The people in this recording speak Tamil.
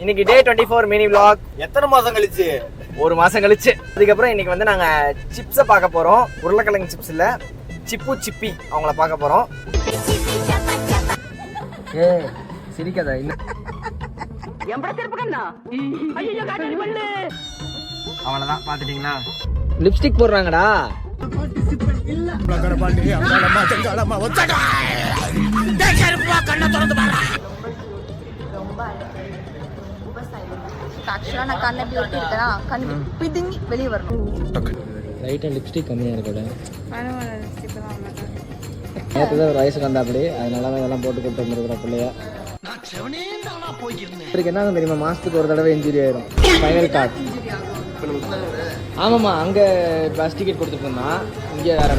இன்னைக்கு டே 24 மினி vlog. எத்தனை மாசம் கழிச்சு? ஒரு மாசம் கழிச்சு. அதுக்கப்புறம் இன்னைக்கு வந்து நாங்க சிப்ஸை பார்க்க போறோம். உருளைக்கிழங்கு சிப்ஸ் இல்ல, சிப்பு சிப்பி அவங்கள பார்க்க போறோம். சிரிக்காதா இன்னும் அவ்வளவுதான். பாத்துட்டீங்களா? லிப்ஸ்டிக் போடுறாங்கடா. ஆக்சுவலா நான் கண்ணை எப்படி ஒட்டி இருக்கேனா கண்ணு பிதுங்கி வெளியே வரணும். லைட்டா லிப்ஸ்டிக் கம்மியா இருக்குல்ல. நேற்று ஒரு வயசுக்கு வந்தா அப்படி, அதனால தான் இதெல்லாம் போட்டு கொடுத்து வந்துருக்குற பிள்ளையா. இதுக்கு என்ன தெரியுமா, மாசத்துக்கு ஒரு தடவை இன்ஜுரி ஆயிரும். Final card. ஆமாம்மா, அங்கே பஸ் டிக்கெட் கொடுத்துட்டு இருந்தான், இங்கே வேற